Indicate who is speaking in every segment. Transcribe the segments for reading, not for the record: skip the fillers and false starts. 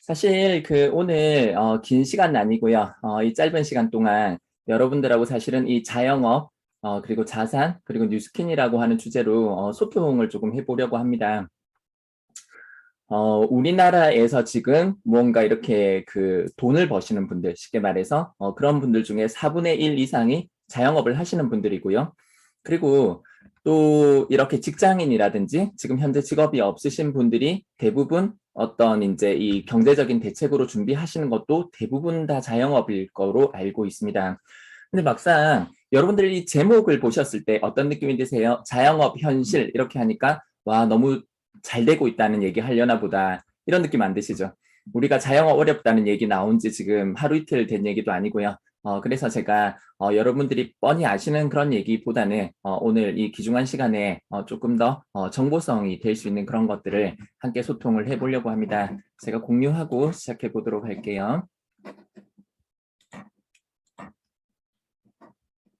Speaker 1: 사실 오늘 긴 시간은 아니고요. 이 짧은 시간 동안 여러분들하고 사실은 이 자영업 그리고 자산 그리고 뉴스킨이라고 하는 주제로 소통을 조금 해보려고 합니다. 우리나라에서 지금 뭔가 이렇게 그 돈을 버시는 분들, 쉽게 말해서 그런 분들 중에 4분의 1 이상이 자영업을 하시는 분들이고요. 그리고 또 이렇게 직장인이라든지 지금 현재 직업이 없으신 분들이 대부분 어떤 이제 이 경제적인 대책으로 준비하시는 것도 대부분 다 자영업일 거로 알고 있습니다. 근데 막상 여러분들이 제목을 보셨을 때 어떤 느낌이 드세요? 자영업 현실 이렇게 하니까 와, 너무 잘 되고 있다는 얘기 하려나 보다 이런 느낌 안 드시죠? 우리가 자영업 어렵다는 얘기 나온 지 지금 하루 이틀 된 얘기도 아니고요. 그래서 제가 여러분들이 뻔히 아시는 그런 얘기보다는 오늘 이 귀중한 시간에 조금 더 정보성이 될 수 있는 그런 것들을 함께 소통을 해보려고 합니다. 제가 공유하고 시작해 보도록 할게요.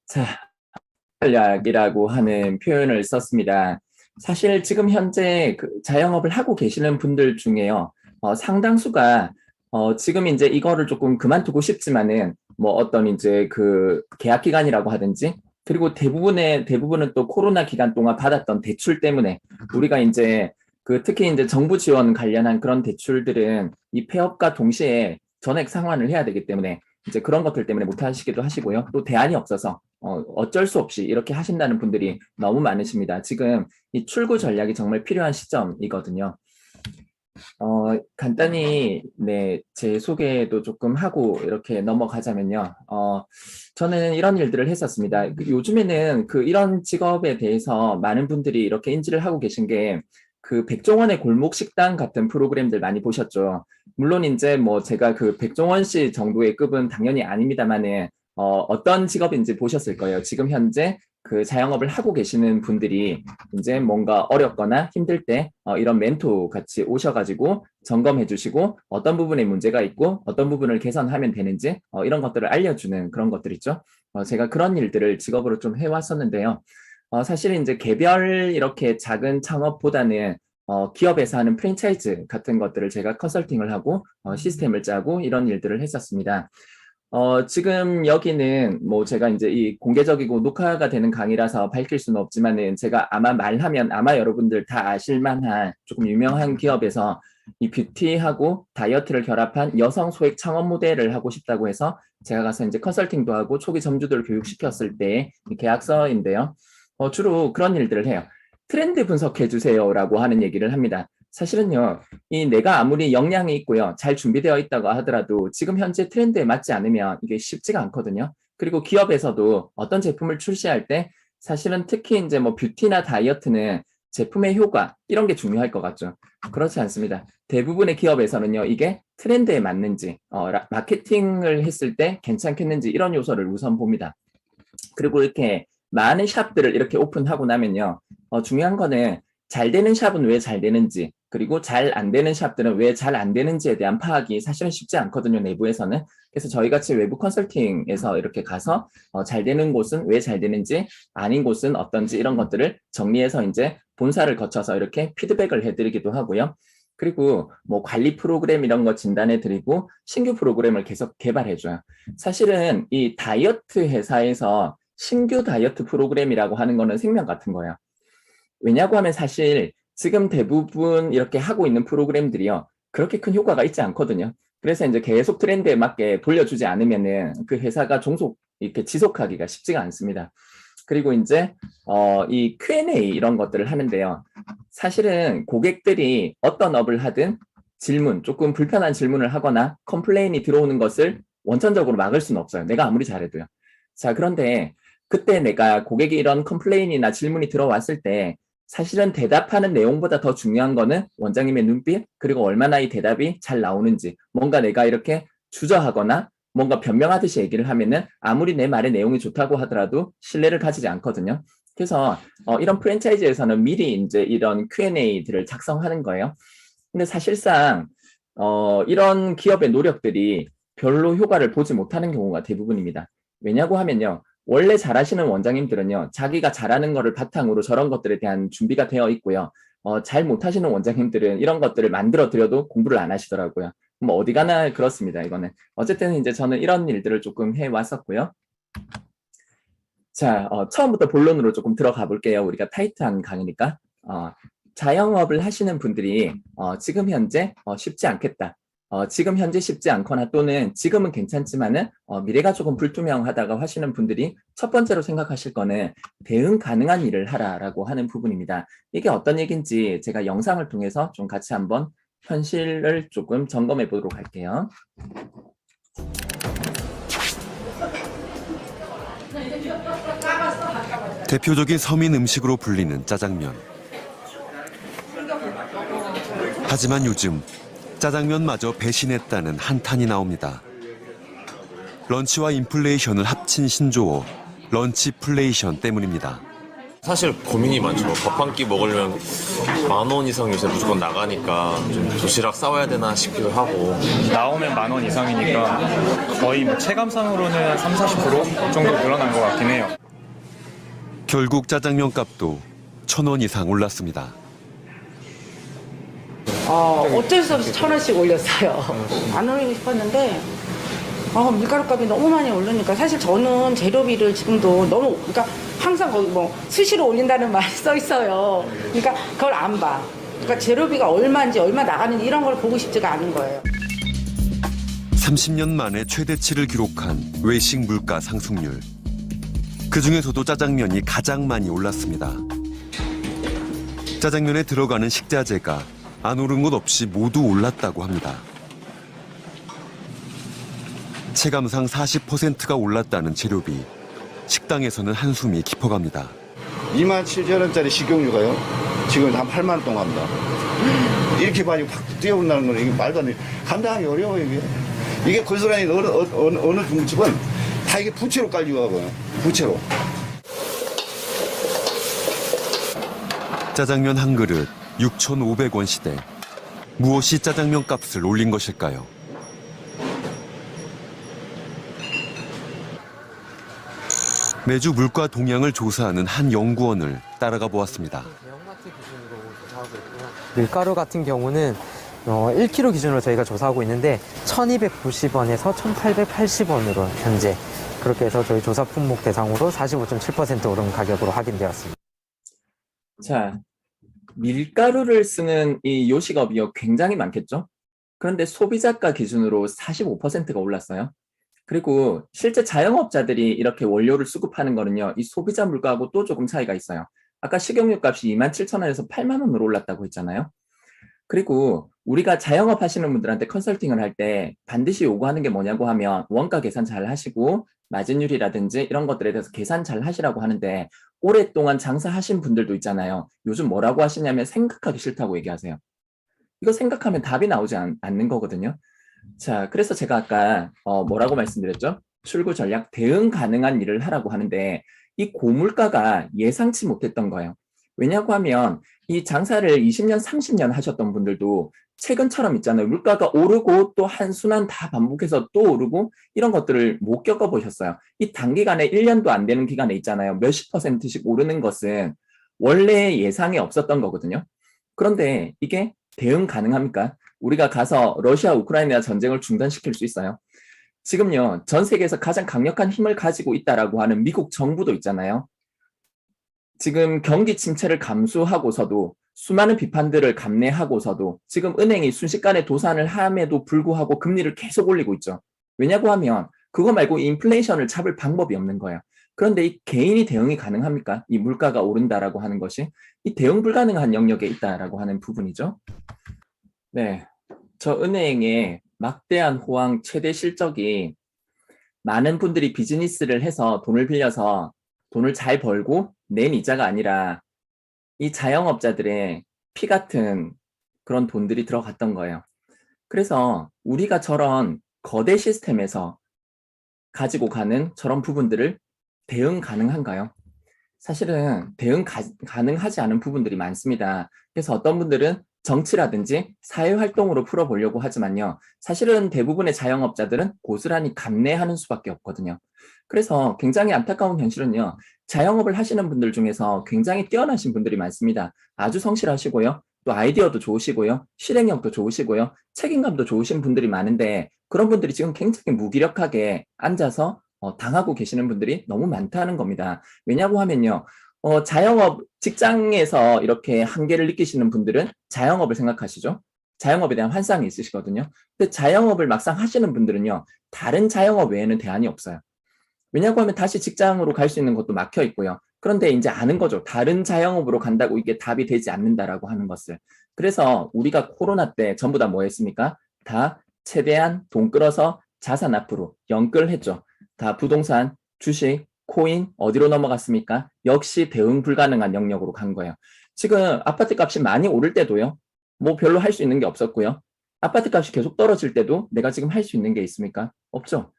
Speaker 1: 자, 전략이라고 하는 표현을 썼습니다. 사실 지금 현재 그 자영업을 하고 계시는 분들 중에요, 상당수가 지금 이제 이거를 조금 그만두고 싶지만은 뭐 어떤 이제 그 계약 기간이라고 하든지 그리고 대부분은 또 코로나 기간 동안 받았던 대출 때문에 우리가 이제 그 특히 이제 정부 지원 관련한 그런 대출들은 이 폐업과 동시에 전액 상환을 해야 되기 때문에 이제 그런 것들 때문에 못 하시기도 하시고요. 또 대안이 없어서 어쩔 수 없이 이렇게 하신다는 분들이 너무 많으십니다. 지금 이 출구 전략이 정말 필요한 시점이거든요. 간단히 네, 제 소개도 조금 하고 이렇게 넘어가자면요. 저는 이런 일들을 했었습니다. 요즘에는 그 이런 직업에 대해서 많은 분들이 이렇게 인지를 하고 계신 게 그 백종원의 골목 식당 같은 프로그램들 많이 보셨죠. 물론 이제 뭐 제가 그 백종원 씨 정도의 급은 당연히 아닙니다만은 어떤 직업인지 보셨을 거예요. 지금 현재 그 자영업을 하고 계시는 분들이 이제 뭔가 어렵거나 힘들 때 이런 멘토 같이 오셔가지고 점검해 주시고 어떤 부분에 문제가 있고 어떤 부분을 개선하면 되는지 이런 것들을 알려주는 그런 것들 있죠. 제가 그런 일들을 직업으로 좀 해왔었는데요. 사실 이제 개별 이렇게 작은 창업보다는 기업에서 하는 프랜차이즈 같은 것들을 제가 컨설팅을 하고 시스템을 짜고 이런 일들을 했었습니다. 지금 여기는 뭐 제가 이제 이 공개적이고 녹화가 되는 강의라서 밝힐 수는 없지만은 제가 아마 말하면 아마 여러분들 다 아실 만한 조금 유명한 기업에서 이 뷰티하고 다이어트를 결합한 여성 소액 창업 모델을 하고 싶다고 해서 제가 가서 이제 컨설팅도 하고 초기 점주들을 교육시켰을 때 계약서인데요. 주로 그런 일들을 해요. 트렌드 분석해 주세요라고 하는 얘기를 합니다. 사실은요, 이 내가 아무리 역량이 있고요, 잘 준비되어 있다고 하더라도 지금 현재 트렌드에 맞지 않으면 이게 쉽지가 않거든요. 그리고 기업에서도 어떤 제품을 출시할 때 사실은 특히 이제 뭐 뷰티나 다이어트는 제품의 효과 이런 게 중요할 것 같죠. 그렇지 않습니다. 대부분의 기업에서는요, 이게 트렌드에 맞는지, 마케팅을 했을 때 괜찮겠는지 이런 요소를 우선 봅니다. 그리고 이렇게 많은 샵들을 이렇게 오픈하고 나면요, 중요한 거는 잘 되는 샵은 왜 잘 되는지, 그리고 잘 안 되는 샵들은 왜 잘 안 되는지에 대한 파악이 사실은 쉽지 않거든요, 내부에서는. 그래서 저희 같이 외부 컨설팅에서 이렇게 가서 잘 되는 곳은 왜 잘 되는지, 아닌 곳은 어떤지 이런 것들을 정리해서 이제 본사를 거쳐서 이렇게 피드백을 해드리기도 하고요. 그리고 뭐 관리 프로그램 이런 거 진단해 드리고 신규 프로그램을 계속 개발해 줘요. 사실은 이 다이어트 회사에서 신규 다이어트 프로그램이라고 하는 거는 생명 같은 거예요. 왜냐고 하면 사실 지금 대부분 이렇게 하고 있는 프로그램들이요, 그렇게 큰 효과가 있지 않거든요. 그래서 이제 계속 트렌드에 맞게 돌려주지 않으면은 그 회사가 종속 이렇게 지속하기가 쉽지가 않습니다. 그리고 이제 이 Q&A 이런 것들을 하는데요. 사실은 고객들이 어떤 업을 하든 질문, 조금 불편한 질문을 하거나 컴플레인이 들어오는 것을 원천적으로 막을 수는 없어요. 내가 아무리 잘해도요. 자, 그런데 그때 내가 고객이 이런 컴플레인이나 질문이 들어왔을 때 사실은 대답하는 내용보다 더 중요한 거는 원장님의 눈빛, 그리고 얼마나 이 대답이 잘 나오는지, 뭔가 내가 이렇게 주저하거나 뭔가 변명하듯이 얘기를 하면은 아무리 내 말의 내용이 좋다고 하더라도 신뢰를 가지지 않거든요. 그래서 이런 프랜차이즈에서는 미리 이제 이런 Q&A들을 작성하는 거예요. 근데 사실상 이런 기업의 노력들이 별로 효과를 보지 못하는 경우가 대부분입니다. 왜냐고 하면요, 원래 잘하시는 원장님들은요, 자기가 잘하는 거를 바탕으로 저런 것들에 대한 준비가 되어 있고요. 잘 못하시는 원장님들은 이런 것들을 만들어 드려도 공부를 안 하시더라고요. 뭐 어디 가나 그렇습니다. 이거는 어쨌든 이제 저는 이런 일들을 조금 해왔었고요. 자, 처음부터 본론으로 조금 들어가 볼게요. 우리가 타이트한 강의니까. 자영업을 하시는 분들이 지금 현재 쉽지 않겠다. 지금 현재 쉽지 않거나 또는 지금은 괜찮지만은 미래가 조금 불투명하다고 하시는 분들이 첫 번째로 생각하실 거는 대응 가능한 일을 하라라고 하는 부분입니다. 이게 어떤 얘기인지 제가 영상을 통해서 좀 같이 한번 현실을 조금 점검해 보도록 할게요.
Speaker 2: 대표적인 서민 음식으로 불리는 짜장면. 하지만 요즘 짜장면마저 배신했다는 한탄이 나옵니다. 런치와 인플레이션을 합친 신조어 런치플레이션 때문입니다.
Speaker 3: 사실 고민이 많죠. 밥 한 끼 먹으려면 10,000원 이상 요새 무조건 나가니까 좀 도시락 싸와야 되나 싶기도 하고.
Speaker 4: 나오면 10,000원 이상이니까 거의 뭐 체감상으로는 30-40% 정도 늘어난 것 같긴 해요.
Speaker 2: 결국 짜장면 값도 1,000원 이상 올랐습니다.
Speaker 5: 어쩔 수 없이 1,000원씩 올렸어요. 안 올리고 싶었는데 밀가루 값이 너무 많이 오르니까 사실 저는 재료비를 지금도 너무 그러니까 항상 거기 뭐 수시로 올린다는 말이 써 있어요. 그러니까 그걸 안 봐. 그러니까 재료비가 얼마인지 얼마 나가는지 이런 걸 보고 싶지가 않은 거예요.
Speaker 2: 30년 만에 최대치를 기록한 외식 물가 상승률. 그중에서도 짜장면이 가장 많이 올랐습니다. 짜장면에 들어가는 식자재가 안 오른 것 없이 모두 올랐다고 합니다. 체감상 40%가 올랐다는 재료비. 식당에서는 한숨이 깊어갑니다.
Speaker 6: 27,000원짜리 식용유가요. 지금 한 8만 원 동안 합니다. 이렇게 많이 확 뛰어온다는 건 이게 말도 안 돼. 감당하기 어려워요, 이게. 이게 고스란히 어느 중집은 다 이게 부채로 깔리고 가고요. 부채로.
Speaker 2: 짜장면 한 그릇 6,500원 시대. 무엇이 짜장면 값을 올린 것일까요? 매주 물가 동향을 조사하는 한 연구원을 따라가 보았습니다.
Speaker 7: 밀가루 같은 경우는 1kg 기준으로 저희가 조사하고 있는데 1,290원에서 1,880원으로 현재 그렇게 해서 저희 조사 품목 대상으로 45.7% 오른 가격으로 확인되었습니다.
Speaker 1: 자, 밀가루를 쓰는 이 요식업이요 굉장히 많겠죠? 그런데 소비자가 기준으로 45%가 올랐어요. 그리고 실제 자영업자들이 이렇게 원료를 수급하는 거는요, 이 소비자 물가하고 또 조금 차이가 있어요. 아까 식용유 값이 27,000원에서 8만 원으로 올랐다고 했잖아요. 그리고 우리가 자영업 하시는 분들한테 컨설팅을 할 때 반드시 요구하는 게 뭐냐고 하면 원가 계산 잘 하시고 마진율이라든지 이런 것들에 대해서 계산 잘 하시라고 하는데 오랫동안 장사하신 분들도 있잖아요. 요즘 뭐라고 하시냐면 생각하기 싫다고 얘기하세요. 이거 생각하면 답이 나오지 않는 거거든요. 자, 그래서 제가 아까 뭐라고 말씀드렸죠? 출구 전략 대응 가능한 일을 하라고 하는데 이 고물가가 예상치 못했던 거예요. 왜냐고 하면 이 장사를 20년, 30년 하셨던 분들도 최근처럼 있잖아요. 물가가 오르고 또 한순환 다 반복해서 또 오르고 이런 것들을 못 겪어보셨어요. 이 단기간에 1년도 안 되는 기간에 있잖아요. 몇십 %씩 오르는 것은 원래 예상에 없었던 거거든요. 그런데 이게 대응 가능합니까? 우리가 가서 러시아, 우크라이나 전쟁을 중단시킬 수 있어요. 지금요, 전 세계에서 가장 강력한 힘을 가지고 있다라고 하는 미국 정부도 있잖아요. 지금 경기 침체를 감수하고서도 수많은 비판들을 감내하고서도 지금 은행이 순식간에 도산을 함에도 불구하고 금리를 계속 올리고 있죠. 왜냐고 하면 그거 말고 인플레이션을 잡을 방법이 없는 거예요. 그런데 이 개인이 대응이 가능합니까? 이 물가가 오른다라고 하는 것이 이 대응 불가능한 영역에 있다라고 하는 부분이죠. 네, 저 은행의 막대한 호황 최대 실적이 많은 분들이 비즈니스를 해서 돈을 빌려서 돈을 잘 벌고 낸 이자가 아니라 이 자영업자들의 피 같은 그런 돈들이 들어갔던 거예요. 그래서 우리가 저런 거대 시스템에서 가지고 가는 저런 부분들을 대응 가능한가요? 사실은 대응 가능하지 않은 부분들이 많습니다. 그래서 어떤 분들은 정치라든지 사회활동으로 풀어보려고 하지만요. 사실은 대부분의 자영업자들은 고스란히 감내하는 수밖에 없거든요. 그래서 굉장히 안타까운 현실은요. 자영업을 하시는 분들 중에서 굉장히 뛰어나신 분들이 많습니다. 아주 성실하시고요. 또 아이디어도 좋으시고요. 실행력도 좋으시고요. 책임감도 좋으신 분들이 많은데 그런 분들이 지금 굉장히 무기력하게 앉아서 당하고 계시는 분들이 너무 많다는 겁니다. 왜냐고 하면요. 자영업 직장에서 이렇게 한계를 느끼시는 분들은 자영업을 생각하시죠. 자영업에 대한 환상이 있으시거든요. 근데 자영업을 막상 하시는 분들은요. 다른 자영업 외에는 대안이 없어요. 왜냐고 하면 다시 직장으로 갈 수 있는 것도 막혀 있고요. 그런데 이제 아는 거죠. 다른 자영업으로 간다고 이게 답이 되지 않는다라고 하는 것을. 그래서 우리가 코로나 때 전부 다 뭐 했습니까? 다 최대한 돈 끌어서 자산 앞으로 연끌했죠. 다 부동산, 주식, 코인 어디로 넘어갔습니까? 역시 대응 불가능한 영역으로 간 거예요. 지금 아파트 값이 많이 오를 때도요. 뭐 별로 할 수 있는 게 없었고요. 아파트 값이 계속 떨어질 때도 내가 지금 할 수 있는 게 있습니까? 없죠.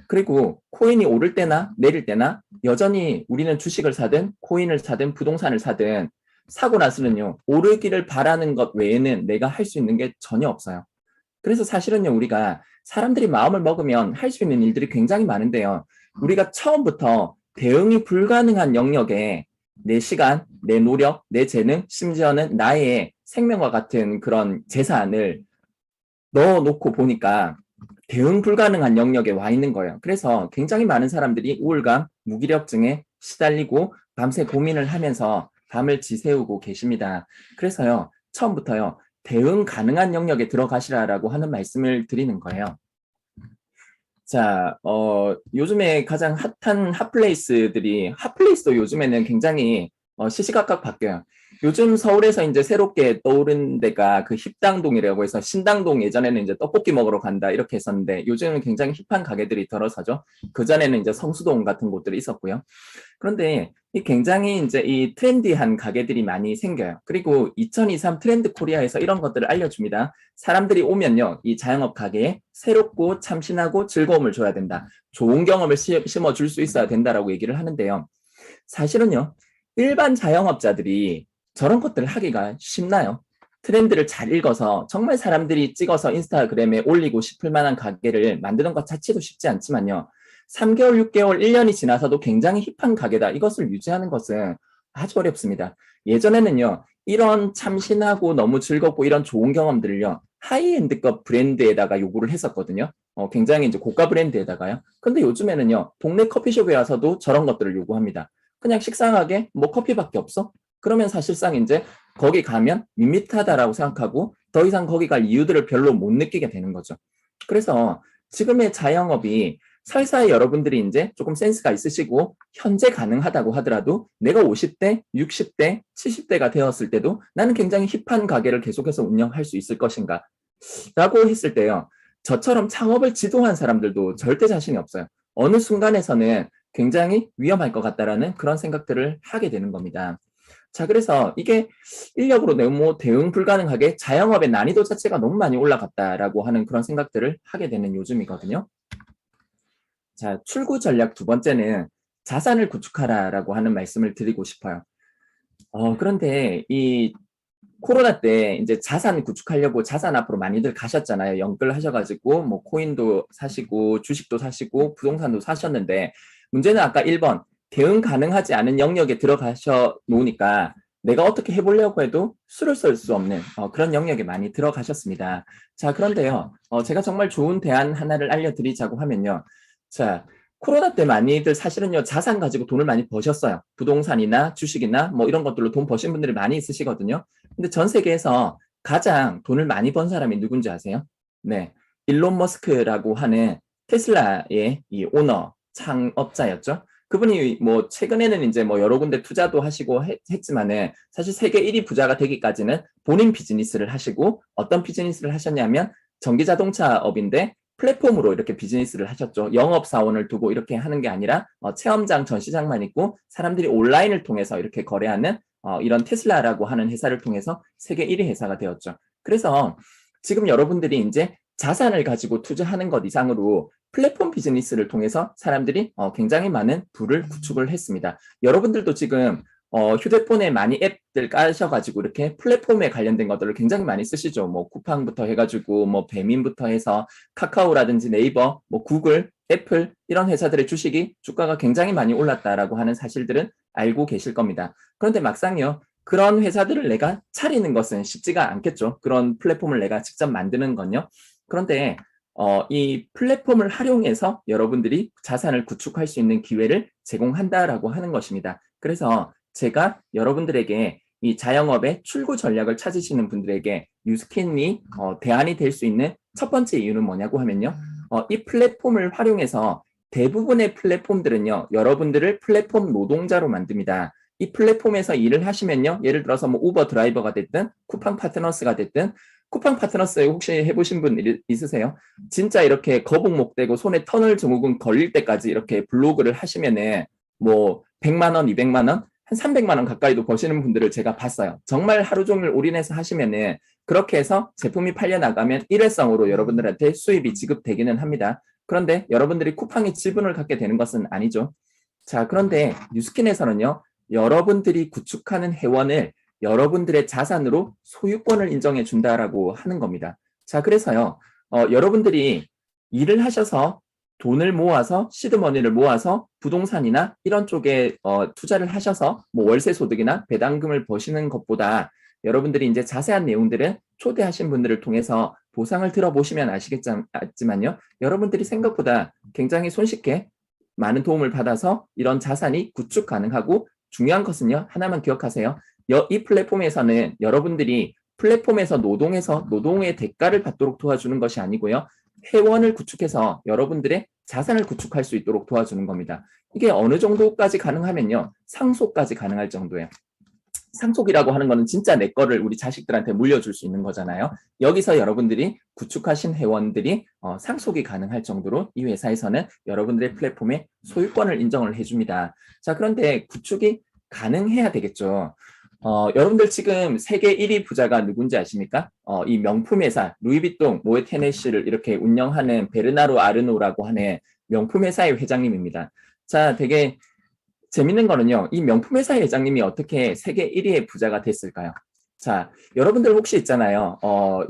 Speaker 1: 그리고 코인이 오를 때나 내릴 때나 여전히 우리는 주식을 사든 코인을 사든 부동산을 사든 사고 나서는요. 오르기를 바라는 것 외에는 내가 할 수 있는 게 전혀 없어요. 그래서 사실은요. 우리가 사람들이 마음을 먹으면 할 수 있는 일들이 굉장히 많은데요. 우리가 처음부터 대응이 불가능한 영역에 내 시간, 내 노력, 내 재능, 심지어는 나의 생명과 같은 그런 재산을 넣어놓고 보니까 대응 불가능한 영역에 와 있는 거예요. 그래서 굉장히 많은 사람들이 우울감, 무기력증에 시달리고 밤새 고민을 하면서 밤을 지새우고 계십니다. 그래서요, 처음부터요, 대응 가능한 영역에 들어가시라라고 하는 말씀을 드리는 거예요. 자, 요즘에 가장 핫한 핫플레이스도 요즘에는 굉장히 시시각각 바뀌어요. 요즘 서울에서 이제 새롭게 떠오른 데가 그 힙당동이라고 해서 신당동 예전에는 이제 떡볶이 먹으러 간다 이렇게 했었는데 요즘은 굉장히 힙한 가게들이 들어서죠. 그전에는 이제 성수동 같은 곳들이 있었고요. 그런데 이 굉장히 이제 이 트렌디한 가게들이 많이 생겨요. 그리고 2023 트렌드 코리아에서 이런 것들을 알려줍니다. 사람들이 오면요. 이 자영업 가게에 새롭고 참신하고 즐거움을 줘야 된다. 좋은 경험을 심어줄 수 있어야 된다라고 얘기를 하는데요. 사실은요. 일반 자영업자들이 저런 것들을 하기가 쉽나요? 트렌드를 잘 읽어서 정말 사람들이 찍어서 인스타그램에 올리고 싶을 만한 가게를 만드는 것 자체도 쉽지 않지만요. 3개월, 6개월, 1년이 지나서도 굉장히 힙한 가게다. 이것을 유지하는 것은 아주 어렵습니다. 예전에는요. 이런 참신하고 너무 즐겁고 이런 좋은 경험들을요. 하이엔드급 브랜드에다가 요구를 했었거든요. 굉장히 이제 고가 브랜드에다가요. 근데 요즘에는요. 동네 커피숍에 와서도 저런 것들을 요구합니다. 그냥 식상하게 뭐 커피밖에 없어? 그러면 사실상 이제 거기 가면 밋밋하다라고 생각하고 더 이상 거기 갈 이유들을 별로 못 느끼게 되는 거죠. 그래서 지금의 자영업이 설사히 여러분들이 이제 조금 센스가 있으시고 현재 가능하다고 하더라도 내가 50대, 60대, 70대가 되었을 때도 나는 굉장히 힙한 가게를 계속해서 운영할 수 있을 것인가? 라고 했을 때요. 저처럼 창업을 지도한 사람들도 절대 자신이 없어요. 어느 순간에서는 굉장히 위험할 것 같다라는 그런 생각들을 하게 되는 겁니다. 자, 그래서 이게 인력으로 너무 대응 불가능하게 자영업의 난이도 자체가 너무 많이 올라갔다라고 하는 그런 생각들을 하게 되는 요즘이거든요. 자, 출구 전략 두 번째는 자산을 구축하라라고 하는 말씀을 드리고 싶어요. 그런데 이 코로나 때 이제 자산 구축하려고 자산 앞으로 많이들 가셨잖아요. 연끌 하셔가지고 뭐 코인도 사시고 주식도 사시고 부동산도 사셨는데 문제는 아까 1번 대응 가능하지 않은 영역에 들어가셔 놓으니까 내가 어떻게 해보려고 해도 수를 쓸 수 없는 그런 영역에 많이 들어가셨습니다. 자, 그런데요. 제가 정말 좋은 대안 하나를 알려드리자고 하면요. 자, 코로나 때 많이들 사실은요. 자산 가지고 돈을 많이 버셨어요. 부동산이나 주식이나 뭐 이런 것들로 돈 버신 분들이 많이 있으시거든요. 근데 전 세계에서 가장 돈을 많이 번 사람이 누군지 아세요? 네. 일론 머스크라고 하는 테슬라의 이 오너, 창업자였죠. 그분이 뭐 최근에는 이제 뭐 여러 군데 투자도 하시고 했지만은 사실 세계 1위 부자가 되기까지는 본인 비즈니스를 하시고 어떤 비즈니스를 하셨냐면 전기 자동차업인데 플랫폼으로 이렇게 비즈니스를 하셨죠. 영업사원을 두고 이렇게 하는 게 아니라 체험장, 전시장만 있고 사람들이 온라인을 통해서 이렇게 거래하는 이런 테슬라라고 하는 회사를 통해서 세계 1위 회사가 되었죠. 그래서 지금 여러분들이 이제 자산을 가지고 투자하는 것 이상으로 플랫폼 비즈니스를 통해서 사람들이 굉장히 많은 부를 구축을 했습니다. 여러분들도 지금 휴대폰에 많이 앱들 까셔가지고 이렇게 플랫폼에 관련된 것들을 굉장히 많이 쓰시죠. 뭐 쿠팡부터 해가지고 뭐 배민부터 해서 카카오라든지 네이버, 뭐 구글, 애플 이런 회사들의 주식이 주가가 굉장히 많이 올랐다라고 하는 사실들은 알고 계실 겁니다. 그런데 막상요. 그런 회사들을 내가 차리는 것은 쉽지가 않겠죠. 그런 플랫폼을 내가 직접 만드는 건요. 그런데 이 플랫폼을 활용해서 여러분들이 자산을 구축할 수 있는 기회를 제공한다라고 하는 것입니다. 그래서 제가 여러분들에게 이 자영업의 출구 전략을 찾으시는 분들에게 뉴스킨이 대안이 될 수 있는 첫 번째 이유는 뭐냐고 하면요. 이 플랫폼을 활용해서 대부분의 플랫폼들은요, 여러분들을 플랫폼 노동자로 만듭니다. 이 플랫폼에서 일을 하시면요, 예를 들어서 뭐 우버 드라이버가 됐든 쿠팡 파트너스가 됐든, 쿠팡 파트너스 혹시 해보신 분 있으세요? 진짜 이렇게 거북목 대고 손에 터널 증후군 걸릴 때까지 이렇게 블로그를 하시면은 뭐 100만 원, 200만 원, 한 300만 원 가까이도 버시는 분들을 제가 봤어요. 정말 하루 종일 올인해서 하시면은 그렇게 해서 제품이 팔려 나가면 일회성으로 여러분들한테 수입이 지급되기는 합니다. 그런데 여러분들이 쿠팡에 지분을 갖게 되는 것은 아니죠. 자, 그런데 뉴스킨에서는요, 여러분들이 구축하는 회원을 여러분들의 자산으로 소유권을 인정해 준다라고 하는 겁니다. 자, 그래서요, 여러분들이 일을 하셔서 돈을 모아서 시드머니를 모아서 부동산이나 이런 쪽에 투자를 하셔서 뭐 월세 소득이나 배당금을 버시는 것보다 여러분들이 이제 자세한 내용들은 초대하신 분들을 통해서 보상을 들어보시면 아시겠지만요. 여러분들이 생각보다 굉장히 손쉽게 많은 도움을 받아서 이런 자산이 구축 가능하고 중요한 것은요. 하나만 기억하세요. 이 플랫폼에서는 여러분들이 플랫폼에서 노동해서 노동의 대가를 받도록 도와주는 것이 아니고요. 회원을 구축해서 여러분들의 자산을 구축할 수 있도록 도와주는 겁니다. 이게 어느 정도까지 가능하면요. 상속까지 가능할 정도예요. 상속이라고 하는 거는 진짜 내 거를 우리 자식들한테 물려줄 수 있는 거잖아요. 여기서 여러분들이 구축하신 회원들이 상속이 가능할 정도로 이 회사에서는 여러분들의 플랫폼에 소유권을 인정을 해줍니다. 자, 그런데 구축이 가능해야 되겠죠. 여러분들 지금 세계 1위 부자가 누군지 아십니까? 이 명품 회사 루이비통, 모에 테네시를 이렇게 운영하는 베르나르 아르노라고 하는 명품 회사의 회장님입니다. 자, 되게 재밌는 거는요. 이 명품 회사 회장님이 어떻게 세계 1위의 부자가 됐을까요? 자, 여러분들 혹시 있잖아요.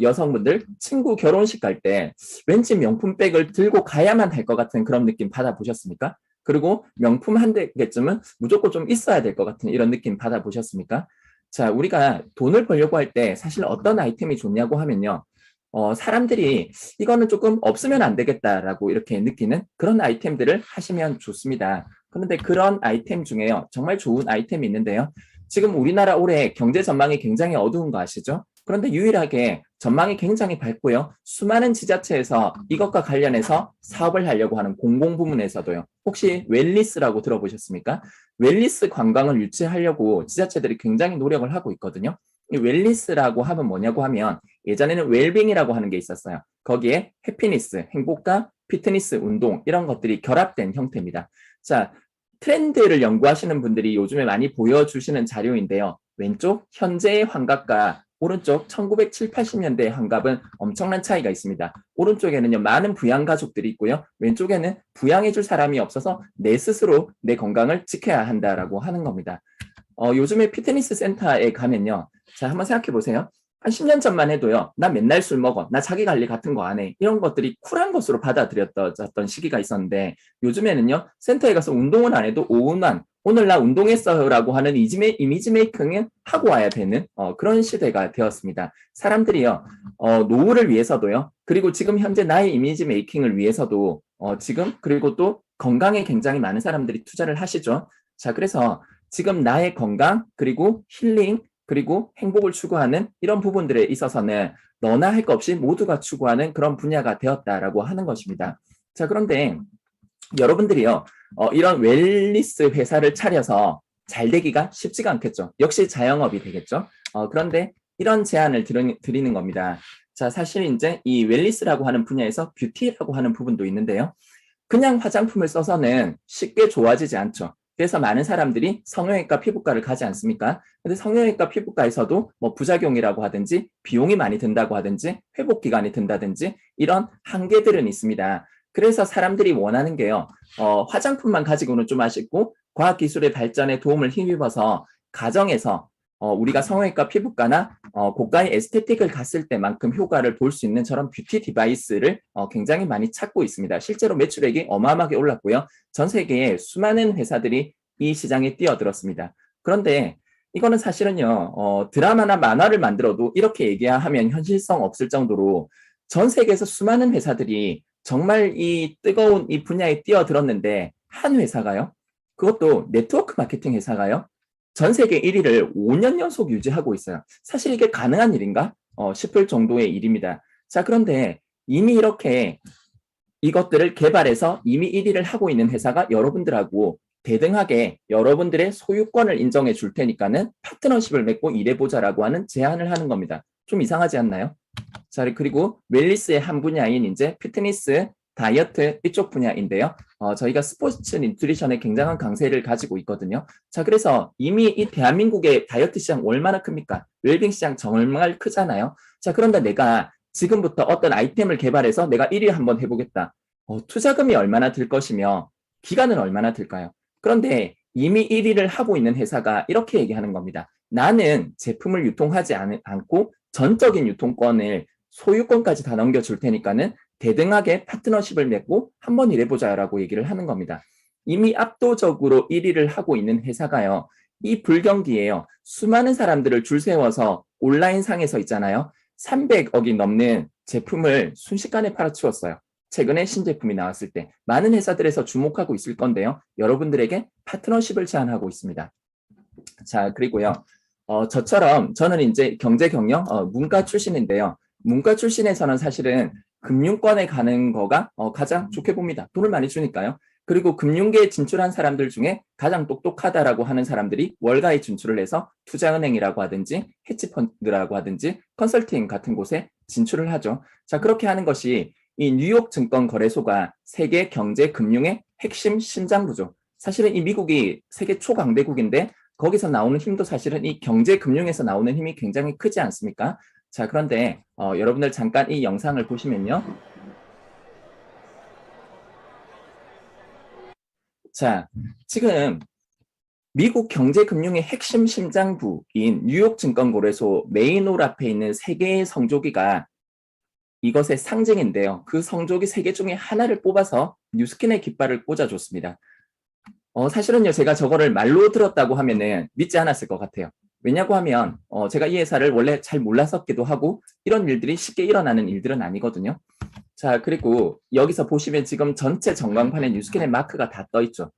Speaker 1: 여성분들 친구 결혼식 갈 때 왠지 명품백을 들고 가야만 할 것 같은 그런 느낌 받아보셨습니까? 그리고 명품 한 개쯤은 무조건 좀 있어야 될 것 같은 이런 느낌 받아보셨습니까? 자, 우리가 돈을 벌려고 할 때 사실 어떤 아이템이 좋냐고 하면요. 사람들이 이거는 조금 없으면 안 되겠다라고 이렇게 느끼는 그런 아이템들을 하시면 좋습니다. 그런데 그런 아이템 중에요. 정말 좋은 아이템이 있는데요. 지금 우리나라 올해 경제 전망이 굉장히 어두운 거 아시죠? 그런데 유일하게 전망이 굉장히 밝고요. 수많은 지자체에서 이것과 관련해서 사업을 하려고 하는 공공부문에서도요. 혹시 웰리스라고 들어보셨습니까? 웰리스 관광을 유치하려고 지자체들이 굉장히 노력을 하고 있거든요. 이 웰리스라고 하면 뭐냐고 하면 예전에는 웰빙이라고 하는 게 있었어요. 거기에 해피니스, 행복과 피트니스, 운동 이런 것들이 결합된 형태입니다. 자, 트렌드를 연구하시는 분들이 요즘에 많이 보여주시는 자료인데요. 왼쪽 현재의 환갑과 오른쪽 1970, 80년대의 환갑은 엄청난 차이가 있습니다. 오른쪽에는요, 많은 부양가족들이 있고요. 왼쪽에는 부양해줄 사람이 없어서 내 스스로 내 건강을 지켜야 한다라고 하는 겁니다. 요즘에 피트니스 센터에 가면요. 자, 한번 생각해 보세요. 한 10년 전만 해도요. 나 맨날 술 먹어. 나 자기 관리 같은 거 안 해. 이런 것들이 쿨한 것으로 받아들였던 시기가 있었는데 요즘에는요. 센터에 가서 운동은 안 해도 오운만 오늘 나 운동했어요 라고 하는 이미지 메이킹은 하고 와야 되는 그런 시대가 되었습니다. 사람들이요. 노후를 위해서도요. 그리고 지금 현재 나의 이미지 메이킹을 위해서도 지금 그리고 또 건강에 굉장히 많은 사람들이 투자를 하시죠. 자, 그래서 지금 나의 건강 그리고 힐링 그리고 행복을 추구하는 이런 부분들에 있어서는 너나 할 것 없이 모두가 추구하는 그런 분야가 되었다라고 하는 것입니다. 자, 그런데 여러분들이요, 이런 웰니스 회사를 차려서 잘 되기가 쉽지가 않겠죠. 역시 자영업이 되겠죠. 그런데 이런 제안을 드리는 겁니다. 자, 사실 이제 이 웰니스라고 하는 분야에서 뷰티라고 하는 부분도 있는데요. 그냥 화장품을 써서는 쉽게 좋아지지 않죠. 그래서 많은 사람들이 성형외과 피부과를 가지 않습니까? 근데 성형외과 피부과에서도 뭐 부작용이라고 하든지 비용이 많이 든다고 하든지 회복 기간이 든다든지 이런 한계들은 있습니다. 그래서 사람들이 원하는 게요. 화장품만 가지고는 좀 아쉽고 과학기술의 발전에 도움을 힘입어서 가정에서 우리가 성형외과 피부과나 고가의 에스테틱을 갔을 때만큼 효과를 볼 수 있는 저런 뷰티 디바이스를 굉장히 많이 찾고 있습니다. 실제로 매출액이 어마어마하게 올랐고요. 전 세계에 수많은 회사들이 이 시장에 뛰어들었습니다. 그런데 이거는 사실은요, 드라마나 만화를 만들어도 이렇게 얘기하면 현실성 없을 정도로 전 세계에서 수많은 회사들이 정말 이 뜨거운 이 분야에 뛰어들었는데 한 회사가요? 그것도 네트워크 마케팅 회사가요? 전 세계 1위를 5년 연속 유지하고 있어요. 사실 이게 가능한 일인가? 싶을 정도의 일입니다. 자, 그런데 이미 이렇게 이것들을 개발해서 이미 1위를 하고 있는 회사가 여러분들하고 대등하게 여러분들의 소유권을 인정해 줄 테니까는 파트너십을 맺고 일해보자라고 하는 제안을 하는 겁니다. 좀 이상하지 않나요? 자, 그리고 웰니스의 한 분야인 이제 피트니스, 다이어트 이쪽 분야인데요. 저희가 스포츠 뉴트리션에 굉장한 강세를 가지고 있거든요. 자, 그래서 이미 이 대한민국의 다이어트 시장 얼마나 큽니까? 웰빙 시장 정말 크잖아요. 자, 그런데 내가 지금부터 어떤 아이템을 개발해서 내가 1위 한번 해보겠다. 투자금이 얼마나 들 것이며 기간은 얼마나 들까요? 그런데 이미 1위를 하고 있는 회사가 이렇게 얘기하는 겁니다. 나는 제품을 유통하지 않고 전적인 유통권을 소유권까지 다 넘겨줄 테니까는 대등하게 파트너십을 맺고 한번 일해보자라고 얘기를 하는 겁니다. 이미 압도적으로 1위를 하고 있는 회사가요. 이 불경기에요. 수많은 사람들을 줄 세워서 온라인 상에서 있잖아요. 300억이 넘는 제품을 순식간에 팔아치웠어요. 최근에 신제품이 나왔을 때 많은 회사들에서 주목하고 있을 건데요. 여러분들에게 파트너십을 제안하고 있습니다. 자, 그리고요. 저처럼 저는 이제 경제 경영 문과 출신인데요. 문과 출신에서는 사실은 금융권에 가는 거가 가장 좋게 봅니다. 돈을 많이 주니까요. 그리고 금융계에 진출한 사람들 중에 가장 똑똑하다라고 하는 사람들이 월가에 진출을 해서 투자은행이라고 하든지 헤지펀드라고 하든지 컨설팅 같은 곳에 진출을 하죠. 자, 그렇게 하는 것이 이 뉴욕 증권거래소가 세계 경제 금융의 핵심 심장부죠. 사실은 이 미국이 세계 초강대국인데 거기서 나오는 힘도 사실은 이 경제 금융에서 나오는 힘이 굉장히 크지 않습니까? 자, 그런데 여러분들 잠깐 이 영상을 보시면요. 자, 지금 미국 경제금융의 핵심 심장부인 뉴욕 증권거래소 메인홀 앞에 있는 세 개의 성조기가 이것의 상징인데요. 그 성조기 세 개 중에 하나를 뽑아서 뉴스킨의 깃발을 꽂아줬습니다. 사실은요, 제가 저거를 말로 들었다고 하면은 믿지 않았을 것 같아요. 왜냐고 하면 제가 이 회사를 원래 잘 몰랐었기도 하고 이런 일들이 쉽게 일어나는 일들은 아니거든요. 자, 그리고 여기서 보시면 지금 전체 전광판에 뉴스킨의 마크가 다 떠있죠.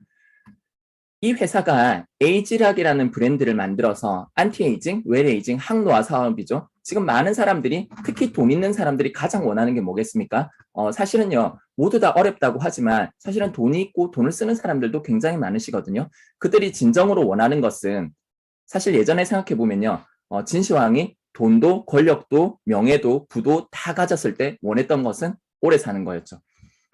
Speaker 1: 이 회사가 에이지락이라는 브랜드를 만들어서 안티에이징, 웰에이징, 항노화 사업이죠. 지금 많은 사람들이 특히 돈 있는 사람들이 가장 원하는 게 뭐겠습니까? 사실은요, 모두 다 어렵다고 하지만 사실은 돈이 있고 돈을 쓰는 사람들도 굉장히 많으시거든요. 그들이 진정으로 원하는 것은 사실 예전에 생각해 보면요, 진시황이 돈도 권력도 명예도 부도 다 가졌을 때 원했던 것은 오래 사는 거였죠.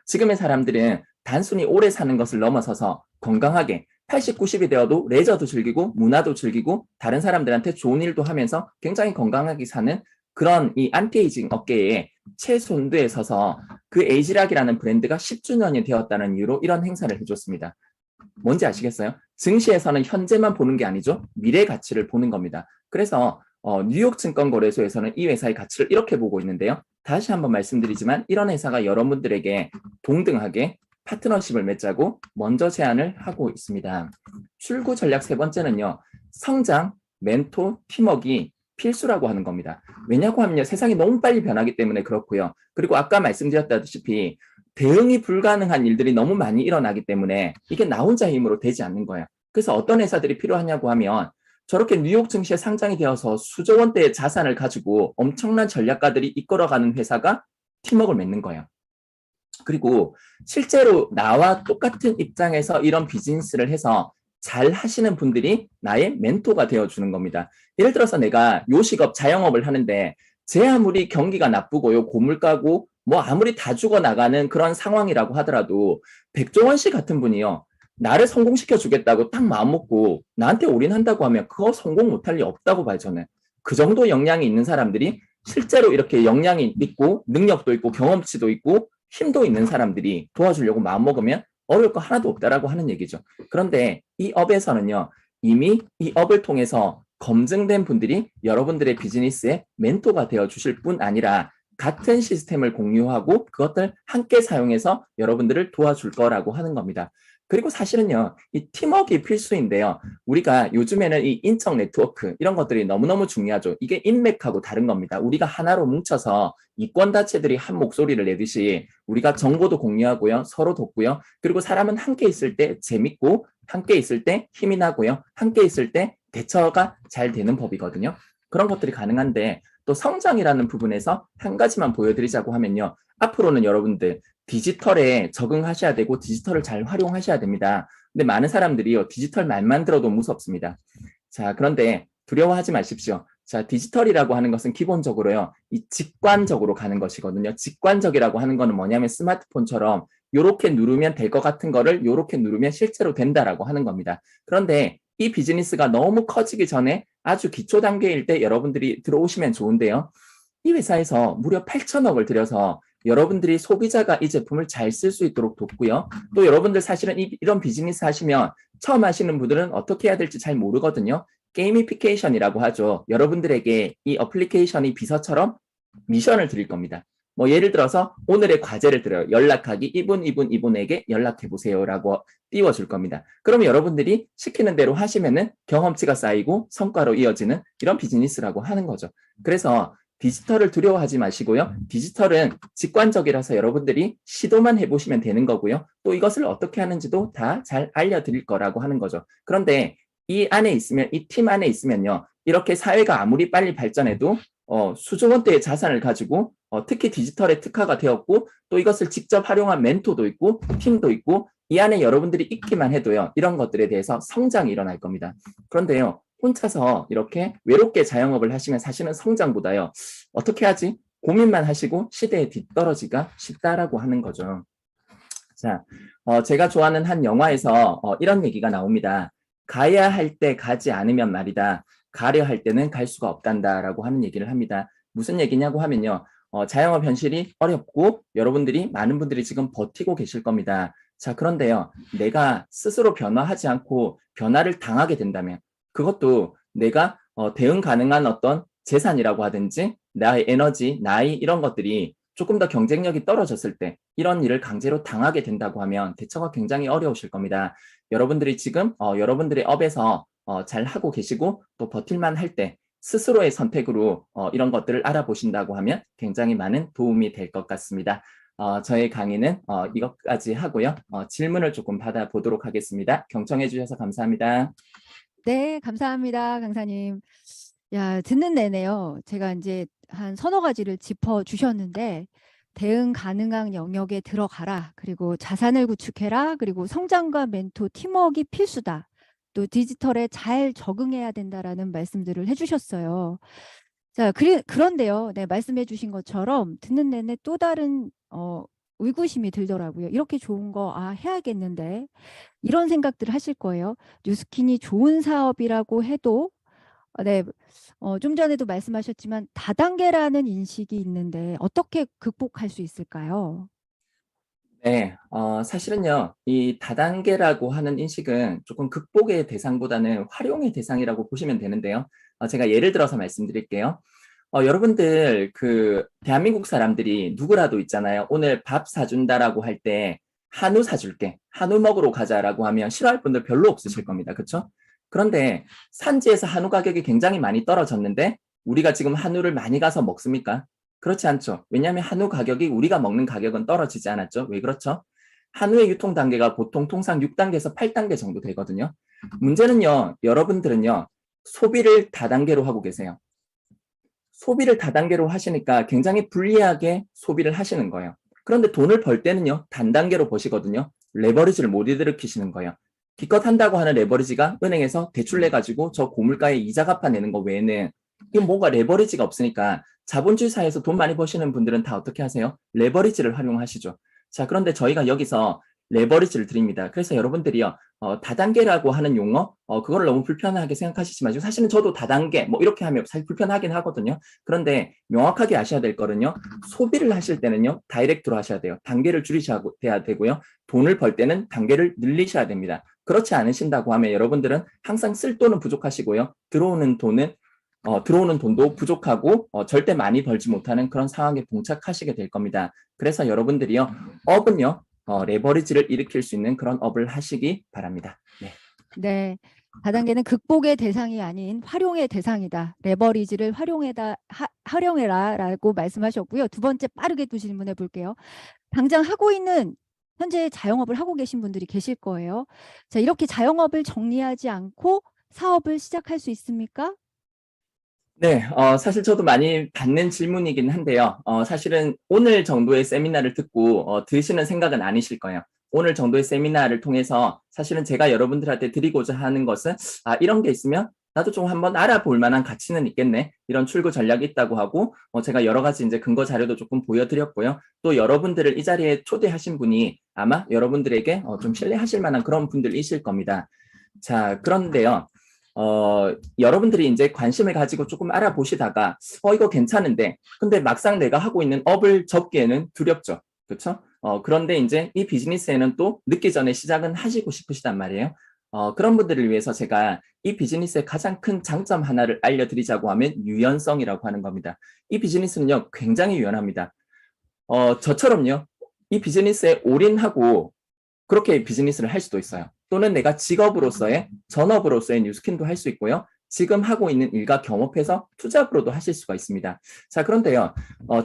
Speaker 1: 지금의 사람들은 단순히 오래 사는 것을 넘어서서 건강하게 80, 90이 되어도 레저도 즐기고 문화도 즐기고 다른 사람들한테 좋은 일도 하면서 굉장히 건강하게 사는 그런 이 안티에이징 업계에 최선두에 서서 그 에이지락이라는 브랜드가 10주년이 되었다는 이유로 이런 행사를 해줬습니다. 뭔지 아시겠어요? 증시에서는 현재만 보는 게 아니죠. 미래 가치를 보는 겁니다. 그래서 뉴욕 증권거래소에서는 이 회사의 가치를 이렇게 보고 있는데요. 다시 한번 말씀드리지만 이런 회사가 여러분들에게 동등하게 파트너십을 맺자고 먼저 제안을 하고 있습니다. 출구 전략 세 번째는요. 성장, 멘토, 팀워크가 필수라고 하는 겁니다. 왜냐고 하면요. 세상이 너무 빨리 변하기 때문에 그렇고요. 그리고 아까 말씀드렸다시피 대응이 불가능한 일들이 너무 많이 일어나기 때문에 이게 나 혼자 힘으로 되지 않는 거예요. 그래서 어떤 회사들이 필요하냐고 하면 저렇게 뉴욕 증시에 상장이 되어서 수조 원대의 자산을 가지고 엄청난 전략가들이 이끌어가는 회사가 팀워크를 맺는 거예요. 그리고 실제로 나와 똑같은 입장에서 이런 비즈니스를 해서 잘 하시는 분들이 나의 멘토가 되어주는 겁니다. 예를 들어서 내가 요식업, 자영업을 하는데 제 아무리 경기가 나쁘고요, 고물가고 뭐 아무리 다 죽어나가는 그런 상황이라고 하더라도 백종원 씨 같은 분이요. 나를 성공시켜 주겠다고 딱 마음먹고 나한테 올인한다고 하면 그거 성공 못할 리 없다고 봐요, 저는. 그 정도 역량이 있는 사람들이 실제로 이렇게 역량이 있고 능력도 있고 경험치도 있고 힘도 있는 사람들이 도와주려고 마음먹으면 어려울 거 하나도 없다라고 하는 얘기죠. 그런데 이 업에서는요. 이미 이 업을 통해서 검증된 분들이 여러분들의 비즈니스의 멘토가 되어주실 뿐 아니라 같은 시스템을 공유하고 그것들 함께 사용해서 여러분들을 도와줄 거라고 하는 겁니다. 그리고 사실은요, 이 팀워크가 필수인데요. 우리가 요즘에는 이 인적 네트워크 이런 것들이 너무너무 중요하죠. 이게 인맥하고 다른 겁니다. 우리가 하나로 뭉쳐서 이권단체들이 한 목소리를 내듯이 우리가 정보도 공유하고요. 서로 돕고요. 그리고 사람은 함께 있을 때 재밌고 함께 있을 때 힘이 나고요. 함께 있을 때 대처가 잘 되는 법이거든요. 그런 것들이 가능한데 또 성장이라는 부분에서 한 가지만 보여드리자고 하면요. 앞으로는 여러분들 디지털에 적응하셔야 되고 디지털을 잘 활용하셔야 됩니다. 근데 많은 사람들이요. 디지털 말만 들어도 무섭습니다. 자, 그런데 두려워하지 마십시오. 자, 디지털이라고 하는 것은 기본적으로요. 이 직관적으로 가는 것이거든요. 직관적이라고 하는 거는 뭐냐면 스마트폰처럼 요렇게 누르면 될 것 같은 거를 요렇게 누르면 실제로 된다라고 하는 겁니다. 그런데 이 비즈니스가 너무 커지기 전에 아주 기초 단계일 때 여러분들이 들어오시면 좋은데요. 이 회사에서 무려 8천억을 들여서 여러분들이 소비자가 이 제품을 잘 쓸 수 있도록 돕고요. 또 여러분들 사실은 이런 비즈니스 하시면 처음 하시는 분들은 어떻게 해야 될지 잘 모르거든요. 게이미피케이션이라고 하죠. 여러분들에게 이 어플리케이션이 비서처럼 미션을 드릴 겁니다. 뭐 예를 들어서 오늘의 과제를 드려요. 연락하기 이분에게 연락해보세요라고 띄워줄 겁니다. 그러면 여러분들이 시키는 대로 하시면은 경험치가 쌓이고 성과로 이어지는 이런 비즈니스라고 하는 거죠. 그래서 디지털을 두려워하지 마시고요. 디지털은 직관적이라서 여러분들이 시도만 해보시면 되는 거고요. 또 이것을 어떻게 하는지도 다 잘 알려드릴 거라고 하는 거죠. 그런데 이 안에 있으면, 이 팀 안에 있으면요. 이렇게 사회가 아무리 빨리 발전해도 수조 원대의 자산을 가지고 특히 디지털에 특화가 되었고 또 이것을 직접 활용한 멘토도 있고 팀도 있고 이 안에 여러분들이 있기만 해도요. 이런 것들에 대해서 성장이 일어날 겁니다. 그런데요. 혼자서 이렇게 외롭게 자영업을 하시면 사실은 성장보다요. 어떻게 하지? 고민만 하시고 시대에 뒤떨어지기가 쉽다라고 하는 거죠. 자, 제가 좋아하는 한 영화에서 이런 얘기가 나옵니다. 가야 할 때 가지 않으면 말이다. 가려 할 때는 갈 수가 없단다라고 하는 얘기를 합니다. 무슨 얘기냐고 하면요. 자영업 현실이 어렵고 여러분들이 많은 분들이 지금 버티고 계실 겁니다. 자, 그런데요. 내가 스스로 변화하지 않고 변화를 당하게 된다면 그것도 내가 대응 가능한 어떤 재산이라고 하든지 나의 에너지, 나이 이런 것들이 조금 더 경쟁력이 떨어졌을 때 이런 일을 강제로 당하게 된다고 하면 대처가 굉장히 어려우실 겁니다. 여러분들이 지금 여러분들의 업에서 잘 하고 계시고 또 버틸만 할 때 스스로의 선택으로 이런 것들을 알아보신다고 하면 굉장히 많은 도움이 될 것 같습니다. 저의 강의는 이것까지 하고요. 질문을 조금 받아보도록 하겠습니다. 경청해 주셔서 감사합니다.
Speaker 8: 네, 감사합니다, 강사님. 야, 듣는 내내요. 제가 이제 한 서너 가지를 짚어 주셨는데, 대응 가능한 영역에 들어가라. 그리고 자산을 구축해라. 그리고 성장과 멘토, 팀워크가 필수다. 또 디지털에 잘 적응해야 된다라는 말씀들을 해주셨어요. 자, 그런데요. 네, 말씀해 주신 것처럼 듣는 내내 또 다른 의구심이 들더라고요. 이렇게 좋은 거 해야겠는데 이런 생각들을 하실 거예요. 뉴스킨이 좋은 사업이라고 해도 네, 좀 전에도 말씀하셨지만 다단계라는 인식이 있는데 어떻게 극복할 수 있을까요?
Speaker 1: 네, 사실은요, 이 다단계라고 하는 인식은 조금 극복의 대상보다는 활용의 대상이라고 보시면 되는데요. 제가 예를 들어서 말씀드릴게요. 여러분들, 대한민국 사람들이 누구라도 있잖아요. 오늘 밥 사준다라고 할 때, 한우 사줄게. 한우 먹으러 가자라고 하면 싫어할 분들 별로 없으실 겁니다. 그렇죠? 그런데 산지에서 한우 가격이 굉장히 많이 떨어졌는데, 우리가 지금 한우를 많이 가서 먹습니까? 그렇지 않죠. 왜냐하면 한우 가격이 우리가 먹는 가격은 떨어지지 않았죠. 왜 그렇죠? 한우의 유통 단계가 보통 통상 6단계에서 8단계 정도 되거든요. 문제는요, 여러분들은요, 소비를 다단계로 하고 계세요. 소비를 다단계로 하시니까 굉장히 불리하게 소비를 하시는 거예요. 그런데 돈을 벌 때는요, 단단계로 버시거든요. 레버리지를 못 일으키시는 거예요. 기껏 한다고 하는 레버리지가 은행에서 대출 내가지고 저 고물가에 이자 갚아내는 거 외에는 이건 뭔가 레버리지가 없으니까 자본주의 사회에서 돈 많이 버시는 분들은 다 어떻게 하세요? 레버리지를 활용하시죠. 자, 그런데 저희가 여기서 레버리지를 드립니다. 그래서 여러분들이요, 다단계라고 하는 용어, 그거를 너무 불편하게 생각하시지 마시고, 사실은 저도 다단계, 뭐 이렇게 하면 사실 불편하긴 하거든요. 그런데 명확하게 아셔야 될 거는요, 소비를 하실 때는요, 다이렉트로 하셔야 돼요. 단계를 줄이셔야 되고요. 돈을 벌 때는 단계를 늘리셔야 됩니다. 그렇지 않으신다고 하면 여러분들은 항상 쓸 돈은 부족하시고요. 들어오는 돈도 부족하고 절대 많이 벌지 못하는 그런 상황에 봉착하시게 될 겁니다. 그래서 여러분들이요, 업은요, 레버리지를 일으킬 수 있는 그런 업을 하시기 바랍니다. 네.
Speaker 8: 네. 4단계는 극복의 대상이 아닌 활용의 대상이다. 레버리지를 활용해라라고 말씀하셨고요. 두 번째 빠르게 또 질문해 볼게요. 당장 하고 있는 현재 자영업을 하고 계신 분들이 계실 거예요. 자, 이렇게 자영업을 정리하지 않고 사업을 시작할 수 있습니까?
Speaker 1: 네, 사실 저도 많이 받는 질문이긴 한데요. 사실은 오늘 정도의 세미나를 듣고 드시는 생각은 아니실 거예요. 오늘 정도의 세미나를 통해서 사실은 제가 여러분들한테 드리고자 하는 것은 이런 게 있으면 나도 좀 한번 알아볼 만한 가치는 있겠네. 이런 출구 전략이 있다고 하고 제가 여러 가지 이제 근거 자료도 조금 보여드렸고요. 또 여러분들을 이 자리에 초대하신 분이 아마 여러분들에게 좀 신뢰하실 만한 그런 분들이실 겁니다. 자, 그런데요. 여러분들이 이제 관심을 가지고 조금 알아보시다가 이거 괜찮은데 근데 막상 내가 하고 있는 업을 접기에는 두렵죠. 그렇죠? 그런데 이제 이 비즈니스에는 또 늦기 전에 시작은 하시고 싶으시단 말이에요. 그런 분들을 위해서 제가 이 비즈니스의 가장 큰 장점 하나를 알려드리자고 하면 유연성이라고 하는 겁니다. 이 비즈니스는요, 굉장히 유연합니다. 저처럼요, 이 비즈니스에 올인하고 그렇게 비즈니스를 할 수도 있어요. 또는 내가 직업으로서의 전업으로서의 뉴스킨도 할 수 있고요. 지금 하고 있는 일과 겸업해서 투잡으로도 하실 수가 있습니다. 자, 그런데요,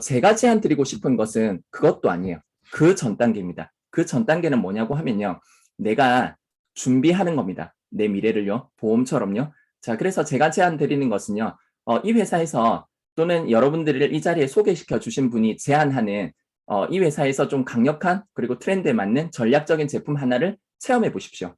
Speaker 1: 제가 제안드리고 싶은 것은 그것도 아니에요. 그 전 단계입니다. 그 전 단계는 뭐냐고 하면요, 내가 준비하는 겁니다. 내 미래를요, 보험처럼요. 자, 그래서 제가 제안드리는 것은요, 이 회사에서 또는 여러분들을 이 자리에 소개시켜 주신 분이 제안하는 이 회사에서 좀 강력한 그리고 트렌드에 맞는 전략적인 제품 하나를 체험해 보십시오.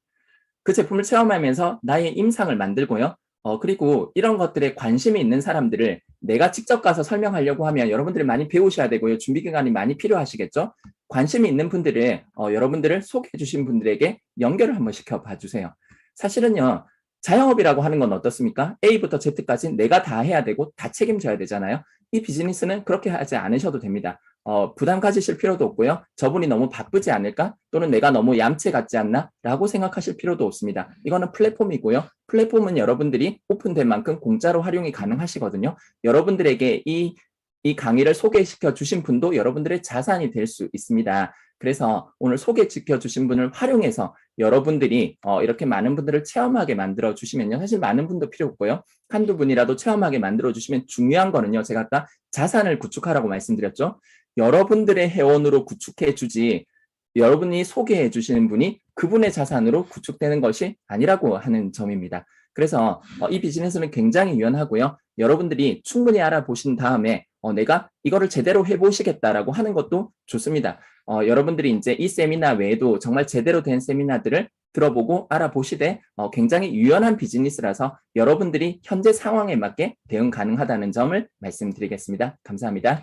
Speaker 1: 그 제품을 체험하면서 나의 임상을 만들고요. 그리고 이런 것들에 관심이 있는 사람들을 내가 직접 가서 설명하려고 하면 여러분들이 많이 배우셔야 되고요. 준비 기간이 많이 필요하시겠죠? 관심이 있는 분들을 여러분들을 소개해 주신 분들에게 연결을 한번 시켜봐 주세요. 사실은요. 자영업이라고 하는 건 어떻습니까? A부터 Z까지 내가 다 해야 되고 다 책임져야 되잖아요. 이 비즈니스는 그렇게 하지 않으셔도 됩니다. 부담 가지실 필요도 없고요. 저분이 너무 바쁘지 않을까? 또는 내가 너무 얌체 같지 않나? 라고 생각하실 필요도 없습니다. 이거는 플랫폼이고요. 플랫폼은 여러분들이 오픈된 만큼 공짜로 활용이 가능하시거든요. 여러분들에게 이 강의를 소개시켜 주신 분도 여러분들의 자산이 될 수 있습니다. 그래서 오늘 소개시켜 주신 분을 활용해서 여러분들이 이렇게 많은 분들을 체험하게 만들어 주시면요. 사실 많은 분도 필요 없고요. 한두 분이라도 체험하게 만들어 주시면 중요한 거는요. 제가 아까 자산을 구축하라고 말씀드렸죠. 여러분들의 회원으로 구축해 주지 여러분이 소개해 주시는 분이 그분의 자산으로 구축되는 것이 아니라고 하는 점입니다. 그래서 이 비즈니스는 굉장히 유연하고요. 여러분들이 충분히 알아보신 다음에 내가 이거를 제대로 해보시겠다라고 하는 것도 좋습니다. 여러분들이 이제 이 세미나 외에도 정말 제대로 된 세미나들을 들어보고 알아보시되 굉장히 유연한 비즈니스라서 여러분들이 현재 상황에 맞게 대응 가능하다는 점을 말씀드리겠습니다. 감사합니다.